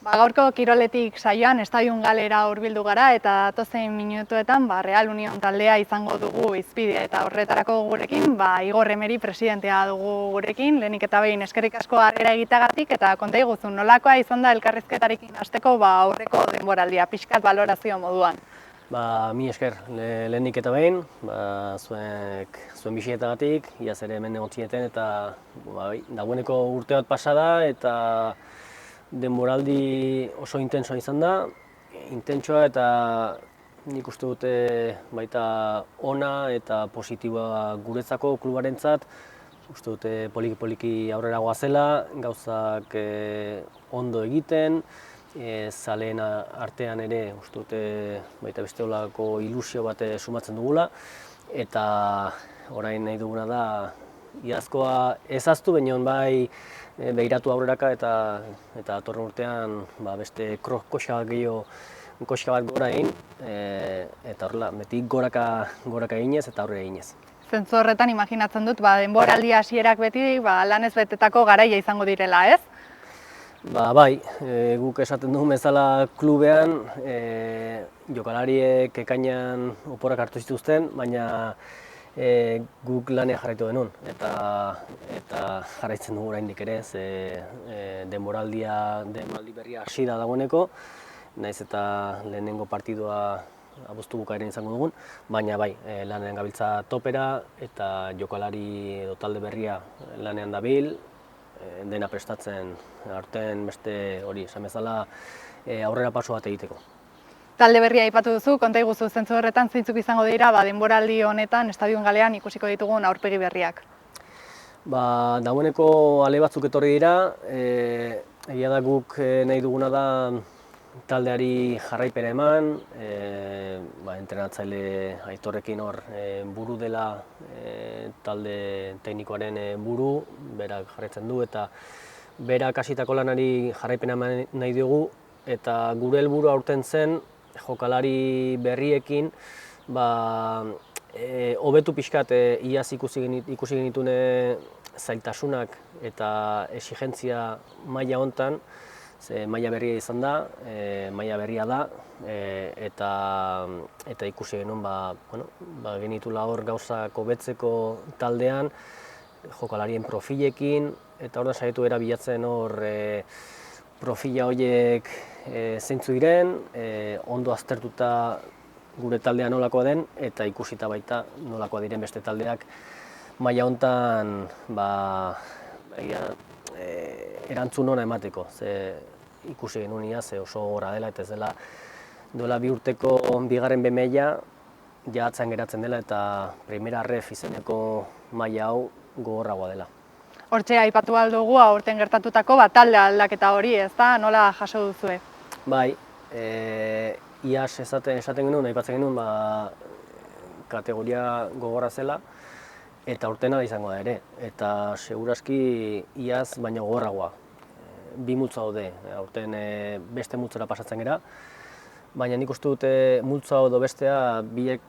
Gaurko kiroletik saioan Estadion Galera hurbildu gara eta datozen minutuetan Real Union taldea izango dugu hizpide eta horretarako gurekin Igor Emeri presidentea dugu gurekin. Lehenik eta behin eskerrik asko harrera egiteagatik eta konta iguzu nolakoa izan da elkarrizketarekin hasteko aurreko denboraldia pixkat balorazio moduan. Mi esker lehenik eta behin, zuen bisietagatik, iaz ere hemen egotzieten eta dagoeneko urte bat pasada eta denboraldi oso intensoa izan da, intentsoa eta nik uste dute baita ona eta positiboa guretzako klubarentzat. Uste dute poliki-poliki aurrera goazela, gauzak ondo egiten, zaleen artean ere uste dute baita beste olako ilusio bat sumatzen dugula eta orain nahi duguna da iazkoa ezaztu, baina bai behiratu aurreraka eta datorren urtean beste koska bat gora egin eta horrela, beti goraka eginez eta aurrera eginez. Zentzu horretan imaginatzen dut, denboraldi hasierak beti lanez betetako garaia izango direla, ez? Bai, guk esaten dugun bezala klubean, jokalariek ekainean oporrak hartu zituzten, baina guk lanean jarraitu genuen eta jarraitzen dugu oraindik ere, denboraldi berria hasi da dagoeneko, naiz eta lehenengo partidua abuztu bukaeran izango dugun, baina bai, lanean gabiltza topera eta jokalari edo talde berria lanean dabil, dena prestatzen artean beste hori, esan bezala aurrera paso bat egiteko. Talde berria aipatu duzu, konta iguzu zentzu horretan zeintzuk izango dira denboraldi honetan Estadion Galean ikusiko ditugun aurpegi berriak. Dagoeneko ale batzuk etorri dira, egia da guk nahi duguna da taldeari jarraipena eman, entrenatzaile Aitorrekin hor buru dela talde teknikoaren buru, berak jarraitzen du eta berak hasitako lanari jarraipena eman nahi diogu eta gure helburua aurten zen jokalari berriekin hobetu pixkat iaz ikusi genituen zailtasunak eta exigentzia maila hontan, maila berria izan da, maila berria da eta ikusi genuen genitula hor gauzak hobetzeko taldean jokalarien profilekin eta hor da saiatu era bilatzen hor profila horiek zeintzu diren, ondo aztertuta gure taldea nolakoa den eta ikusita baita nolakoa diren beste taldeak maila hontan erantzun ona emateko. Ikusi genuen iaz oso gogorra dela eta ez dela duela 2 urteko bigarren B-maila atzan geratzen dela eta primera ref izeneko maila hau gogorragoa dela. Hortxe aipatu aldugu aurten gertatutako talde aldaketa hori, ez da? Nola jaso duzue? Bai, iaz esaten genuen, aipatzen genuen kategoria gogorra zela eta aurten ala izango da ere. Eta seguraski iaz baino gogorragoa. 2 multzo daude, aurten beste multzora pasatzen gera, baina nik uste dute multzo hau edo bestea biek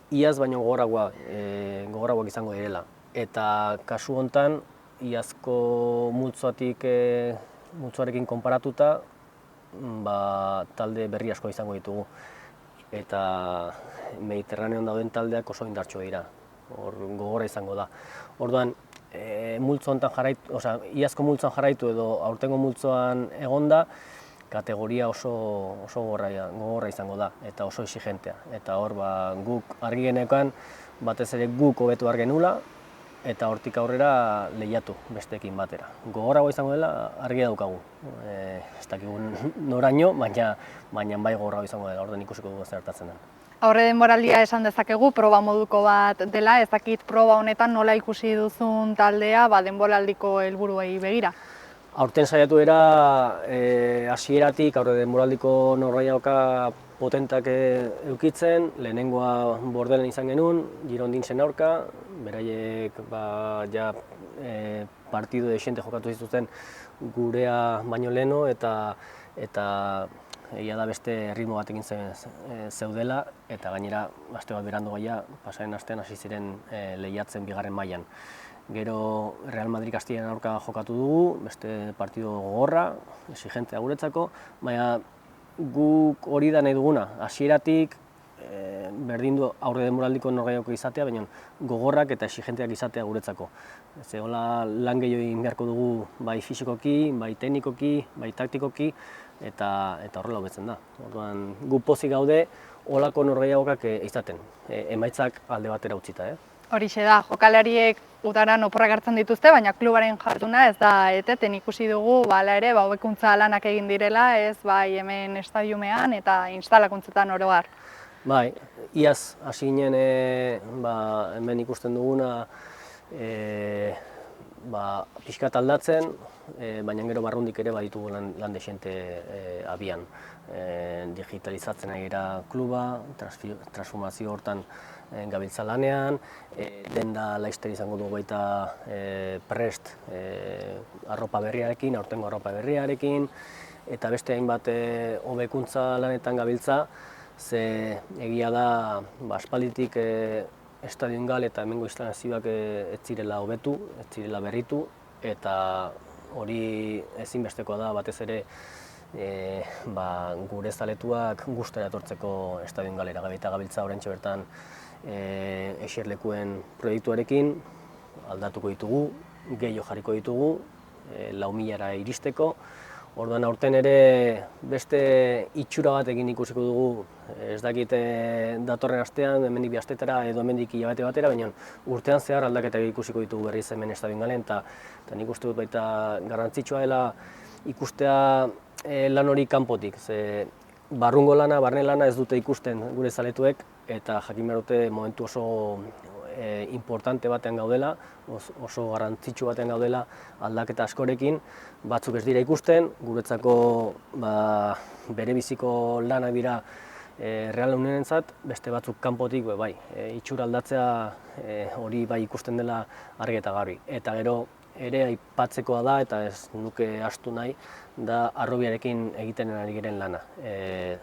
iaz baino gogorragoak izango direla. Eta kasu hontan, iazko multzoarekin konparatuta, talde berri asko izango ditugu. Eta Mediterraneon dauden taldeak oso indartsuak dira, hor gogorra izango da. Orduan, iazko multzoan jarraitu edo aurtengo multzoan egonda, kategoria oso gogorra izango da eta oso exigentea. Eta hor guk argi geneukan, batez ere guk hobetu behar genuela, eta hortik aurrera lehiatu besteekin batera. Gogorrago izango dela argia daukagu. Ez dakigu noraino, baina bai gogorrago izango dela, orduan ikusiko dugu zer gertatzen den. Aurre denboraldia esan dezakegu, proba moduko bat dela, ez dakit proba honetan nola ikusi duzun taldea denboraldiko helburuei begira? Aurten saiatu era hasieratik aurre denboraldiko norgehiagoka potentak edukitzen, lehenengoa Bordelen izan genuen, Girondinsen aurka, beraiek partidu dexente jokatu zituzten gurea baino leheno eta egia da beste ritmo batekin zeudela, eta gainera aste bat berandu gaia, pasaren astean hasi ziren lehiatzen bigarren mailan. Gero Real Madrid Kastilaren aurka jokatu dugu, beste partido gogorra, exigentea guretzako, baina guk hori da nahi duguna, hasieratik berdin du aurre denboraldiko norgehiagoka izatea, baina gogorrak eta exigenteak izatea guretzako. Hola lan gehiago egin beharko dugu bai fisikoki, bai teknikoki, bai taktikoki, eta horrela hobetzen da. Orduan, gu pozik gaude holako norgehiagokak izaten, emaitzak alde batera utzita. Horixe da, jokalariek udaran oporrak hartzen dituzte, baina klubaren jarduna ez da eteten ikusi dugu, hala ere, hobekuntza lanak egin direla, ez bai hemen estadiumean eta instalakuntzetan oro har. Bai, iaz hasi ginen hemen ikusten duguna pixkat aldatzen, baina gero barrundik ere baditugu lan dexente abian. Digitalizatzen ari gara kluba, transformazio hortan gabiltza lanean, denda laizter izango dugu baita prest arropa berriarekin, aurtengo arropa berriarekin, eta beste hainbat hobekuntza lanetan gabiltza, ze egia da aspalditik Estadion Gal eta hemengo instalazioak ez zirela hobetu, ez zirela berritu, eta hori ezinbestekoa da batez ere gure zaletuak gustora etortzeko Estadion Galera gabiltza oraintxe bertan eserlekuen proiektuarekin aldatuko ditugu, gehiago jarriko ditugu, 4.000-ra iristeko. Orduan aurten ere beste itxura batekin ikusiko dugu, ez dakit datorren astean, hemendik 2 astetara edo hemendik hilabete batera, baina urtean zehar aldaketak ikusiko ditugu berriz hemen Estadion Galen, eta nik uste dut baita garrantzitsua dela ikustea lan hori kanpotik, ze barrungo lana, barne lana ez dute ikusten gure zaletuek, eta jakin behar dute momentu oso importante batean gaudela, oso garrantzitsu batean gaudela aldaketa askorekin, batzuk ez dira ikusten, guretzako bere biziko lanak dira Real Unionentzat, beste batzuk kanpotik bai, itxura aldatzea hori bai ikusten dela argi eta garbi. Eta gero ere aipatzekoa da, eta ez nuke ahaztu nahi, da Harrobiarekin egiten ari garen lana.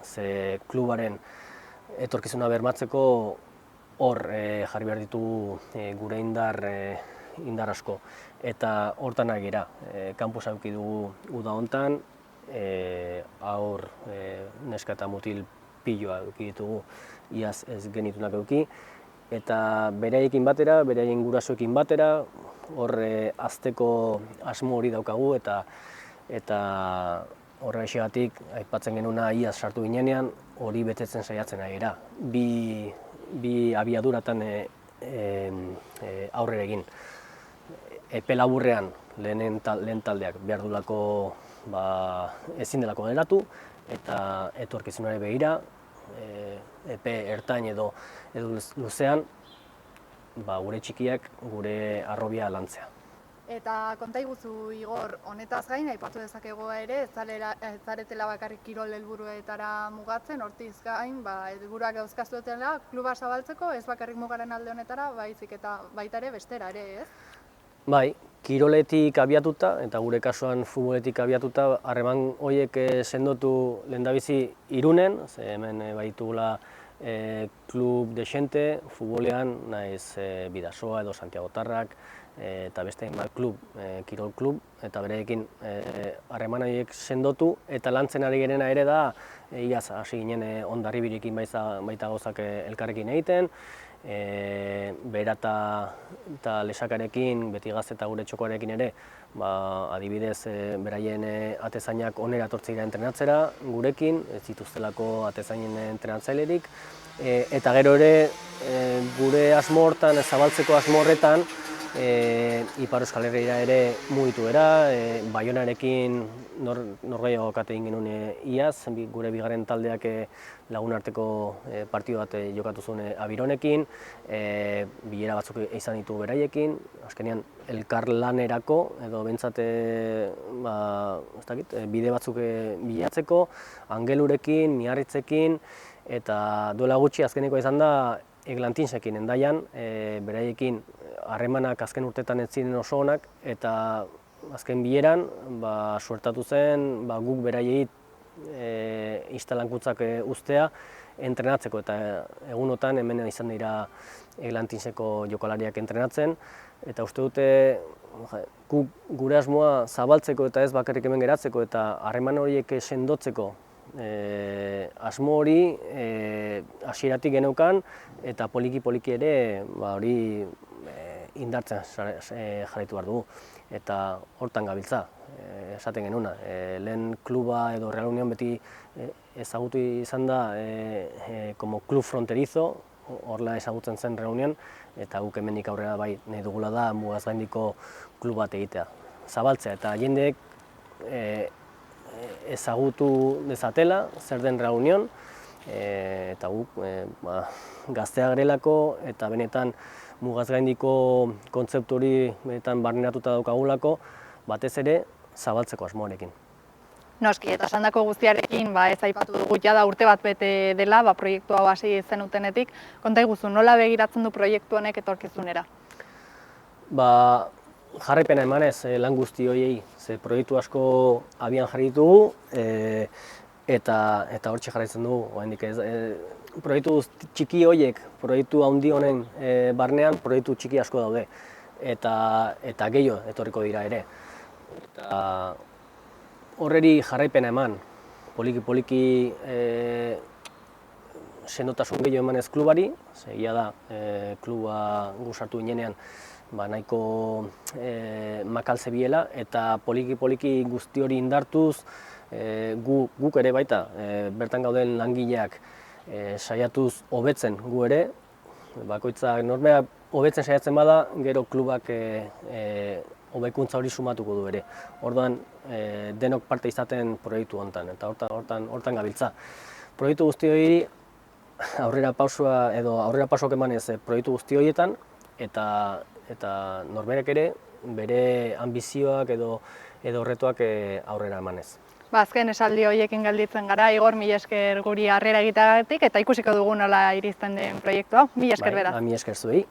Ze klubaren etorkizuna bermatzeko hor jarri behar ditugu gure indar asko, eta hortan ari gara. Kanposa eduki dugu uda hontan, haur neska eta mutil piloa eduki ditugu, iaz ez genitunak eduki, eta beraiekin batera, beraien gurasoekin batera, hor hazteko asmo hori daukagu, eta horregatik aipatzen genuna iaz sartu ginenean, hori betetzen saiatzen ari gara. Bi abiaduratan aurrera egin. Epe laburrean lehen taldeak behar duelako ezin delako geratu, eta etorkizunari begira, epe ertain edo luzean, gure txikiak, gure Harrobia lantzea. Eta konta iguzu, Igor, honetaz gain, aipatu dezakegu ere, ez zaretela bakarrik kirol helburuetara mugatzen, hortiz gain, helburuak dauzkazu dutela, kluba zabaltzeko, ez bakarrik mugaren alde honetara, baizik eta baita ere bestera ere, ez? Bai, kiroletik abiatuta, eta gure kasuan futboletik abiatuta, harreman horiek sendotu lehendabizi Irunen, ze hemen baitugula klub dexente, futbolean, naiz Bidasoa edo Santiagotarrak, eta beste klub, kirol klub, eta bereekin harreman horiek sendotu, eta lantzen ari gerena ere da, iaz hasi ginen Hondarribirekin baita gauzak elkarrekin egiten, Berata eta Lesakarekin, beti Gazte eta gure txokoarekin ere, adibidez beraien atezainak onera etortzea entrenatzera gurekin, ez zituztelako atezainen entrenatzailerik, eta gero ere gure asmo hortan, zabaltzeko asmo horretan, Ipar Euskal Herrira ere mugitu gara, Baionarekin norgehiagokat egin genuen iaz, gure bigarren taldeak lagun arteko partidu bat jokatu zuen Abironekin, bilera batzuk izan ditu beraiekin, azkenean elkar lanerako, edo behintzat bide batzuk bilatzeko, Angelurekin, Miarritzekin, eta duela gutxi azkeneko izan da Eglantinsekin Hendaian, beraiekin harremanak azken urtetan ez ziren oso onak, eta azken bileran suertatu zen guk beraiei instalankuntzak uztea, entrenatzeko, eta egunotan hemen izan dira Eglantinseko jokalariak entrenatzen, eta uste dute gure asmoa zabaltzeko eta ez bakarrik hemen geratzeko eta harreman horiek sendotzeko asmo hori hasieratik geneukan, eta poliki ere hori indartzen jarraitu behar dugu, eta hortan gabiltza. Esaten genuna, lehen kluba edo Real Unión beti ezagutu izan da como club fronterizo, horrela ezagutzen zen Real Unión, eta guk hemendik aurrera bai nahi dugula da mugaz gaindiko klub bat egitea. Zabaltzea eta jendeek ezagutu dezatela zer den Real Unión, eta guk gazteak garelako eta benetan mugaz gaindiko kontzeptu hori benetan barneratuta daukagulako, batez ere zabaltzeko asmoarekin. Noski, eta esandako guztiarekin ez aipatu dugu jada urte bat bete dela, proiektu hau hasi zenutenetik. Konta iguzu, nola begiratzen du proiektu honek etorkizunera? Jarraipena emanez lan guzti horiei, ze proiektu asko abian jarri ditugu, eta hortxe jarraitzen dugu. Proiektu txiki horiek, proiektu handi honen barnean, proiektu txiki asko daude, eta gehiago etorriko dira ere. Horreri jarraipena eman, poliki sendotasun gehiago emanez klubari, egia da kluba gu sartu ginenean nahiko makaltze biela, eta poliki guzti hori indartuz, guk ere baita, bertan gauden langileak saiatuz hobetzen gu ere, bakoitzak norbera hobetzen saiatzen bada, gero klubak hobekuntza hori sumatuko du ere. Orduan, denok parte izaten proiektu honetan, eta hortan gabiltza. Proiektu guzti hori aurrera pausoak emanez proiektu guzti horietan, eta norberak ere bere ambizioak edo horretoak aurrera emanez. Azken esaldi horiekin gelditzen gara, Igor, mila esker guri harrera egiteagatik, eta ikusiko dugu nola iristen den proiektu hau. Mila esker bera. Mila esker zuei.